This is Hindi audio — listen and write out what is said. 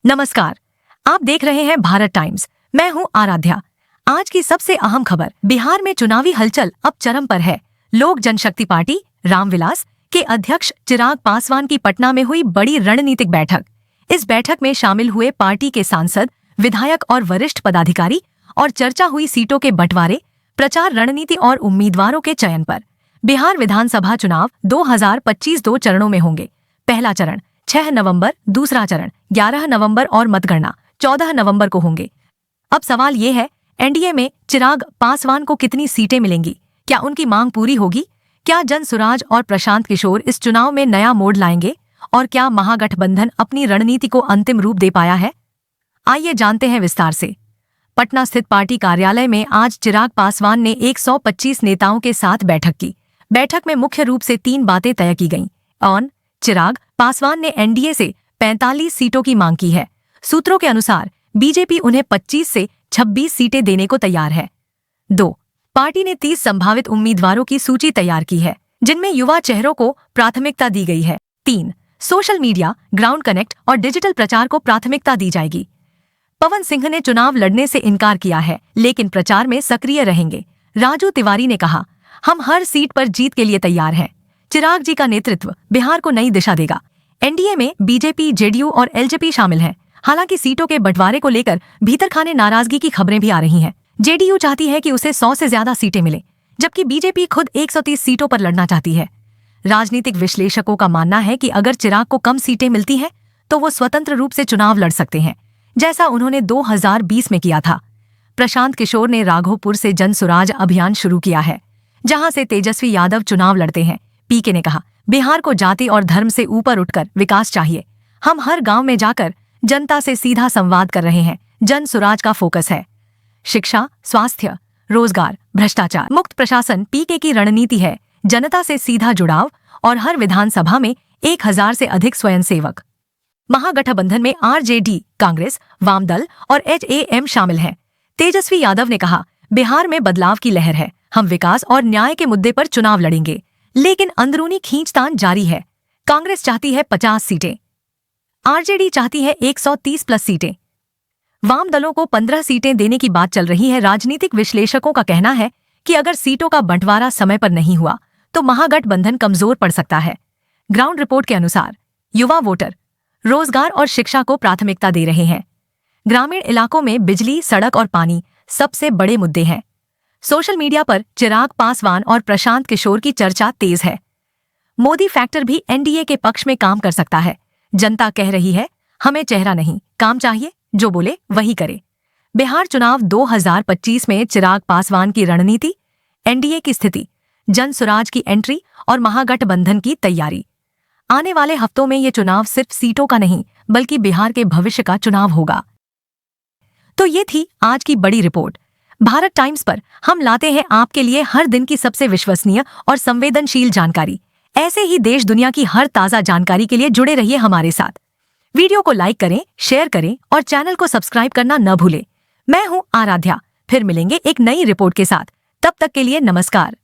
नमस्कार, आप देख रहे हैं भारत टाइम्स। मैं हूं आराध्या। आज की सबसे अहम खबर, बिहार में चुनावी हलचल अब चरम पर है। लोक जनशक्ति पार्टी रामविलास के अध्यक्ष चिराग पासवान की पटना में हुई बड़ी रणनीतिक बैठक। इस बैठक में शामिल हुए पार्टी के सांसद, विधायक और वरिष्ठ पदाधिकारी और चर्चा हुई सीटों के बंटवारे, प्रचार रणनीति और उम्मीदवारों के चयन पर। बिहार विधानसभा चुनाव 2025 दो चरणों में होंगे। पहला चरण 6 नवंबर, दूसरा चरण 11 नवंबर और मतगणना 14 नवंबर को होंगे। अब सवाल ये है, एनडीए में चिराग पासवान को कितनी सीटें मिलेंगी? क्या उनकी मांग पूरी होगी? क्या जनसुराज और प्रशांत किशोर इस चुनाव में नया मोड़ लाएंगे? और क्या महागठबंधन अपनी रणनीति को अंतिम रूप दे पाया है? आइए जानते हैं विस्तार से। पटना स्थित पार्टी कार्यालय में आज चिराग पासवान ने 125 नेताओं के साथ बैठक की। बैठक में मुख्य रूप से 3 बातें तय की गईं। चिराग पासवान ने एनडीए से 45 सीटों की मांग की है। सूत्रों के अनुसार बीजेपी उन्हें 25 से 26 सीटें देने को तैयार है। 2. पार्टी ने 30 संभावित उम्मीदवारों की सूची तैयार की है, जिनमें युवा चेहरों को प्राथमिकता दी गई है। 3. सोशल मीडिया, ग्राउंड कनेक्ट और डिजिटल प्रचार को प्राथमिकता दी जाएगी। पवन सिंह ने चुनाव लड़ने से इनकार किया है, लेकिन प्रचार में सक्रिय रहेंगे। राजू तिवारी ने कहा, हम हर सीट पर जीत के लिए तैयार हैं। चिराग जी का नेतृत्व बिहार को नई दिशा देगा। एनडीए में बीजेपी, जेडीयू और एलजेपी शामिल हैं। हालांकि सीटों के बंटवारे को लेकर भीतरखाने नाराजगी की खबरें भी आ रही हैं। जेडीयू चाहती है कि उसे 100 से ज्यादा सीटें मिले, जबकि बीजेपी खुद 130 सीटों पर लड़ना चाहती है। राजनीतिक विश्लेषकों का मानना है कि अगर चिराग को कम सीटें मिलती हैं, तो वो स्वतंत्र रूप से चुनाव लड़ सकते हैं, जैसा उन्होंने 2020 में किया था। प्रशांत किशोर ने राघोपुर से जनसुराज अभियान शुरू किया है, जहां से तेजस्वी यादव चुनाव लड़ते हैं। पीके ने कहा, बिहार को जाति और धर्म से ऊपर उठकर विकास चाहिए। हम हर गांव में जाकर जनता से सीधा संवाद कर रहे हैं। जन सुराज का फोकस है शिक्षा, स्वास्थ्य, रोजगार, भ्रष्टाचार मुक्त प्रशासन। पीके की रणनीति है जनता से सीधा जुड़ाव और हर विधानसभा में 1000 से अधिक स्वयंसेवक। महागठबंधन में आरजेडी, कांग्रेस, वामदल और एचएएम शामिल हैं। तेजस्वी यादव ने कहा, बिहार में बदलाव की लहर है। हम विकास और न्याय के मुद्दे पर चुनाव लड़ेंगे, लेकिन अंदरूनी खींचतान जारी है। कांग्रेस चाहती है 50 सीटें, आरजेडी चाहती है 130 प्लस सीटें। वाम दलों को 15 सीटें देने की बात चल रही है। राजनीतिक विश्लेषकों का कहना है कि अगर सीटों का बंटवारा समय पर नहीं हुआ तो महागठबंधन कमजोर पड़ सकता है। ग्राउंड रिपोर्ट के अनुसार युवा वोटर रोजगार और शिक्षा को प्राथमिकता दे रहे हैं। ग्रामीण इलाकों में बिजली, सड़क और पानी सबसे बड़े मुद्दे हैं। सोशल मीडिया पर चिराग पासवान और प्रशांत किशोर की चर्चा तेज है। मोदी फैक्टर भी एनडीए के पक्ष में काम कर सकता है। जनता कह रही है, हमें चेहरा नहीं, काम चाहिए, जो बोले वही करे। बिहार चुनाव 2025 में चिराग पासवान की रणनीति, एनडीए की स्थिति, जनसुराज की एंट्री और महागठबंधन की तैयारी। आने वाले हफ्तों में ये चुनाव सिर्फ सीटों का नहीं, बल्कि बिहार के भविष्य का चुनाव होगा। तो ये थी आज की बड़ी रिपोर्ट। भारत टाइम्स पर हम लाते हैं आपके लिए हर दिन की सबसे विश्वसनीय और संवेदनशील जानकारी। ऐसे ही देश दुनिया की हर ताजा जानकारी के लिए जुड़े रहिए हमारे साथ। वीडियो को लाइक करें, शेयर करें और चैनल को सब्सक्राइब करना न भूलें। मैं हूं आराध्या, फिर मिलेंगे एक नई रिपोर्ट के साथ। तब तक के लिए नमस्कार।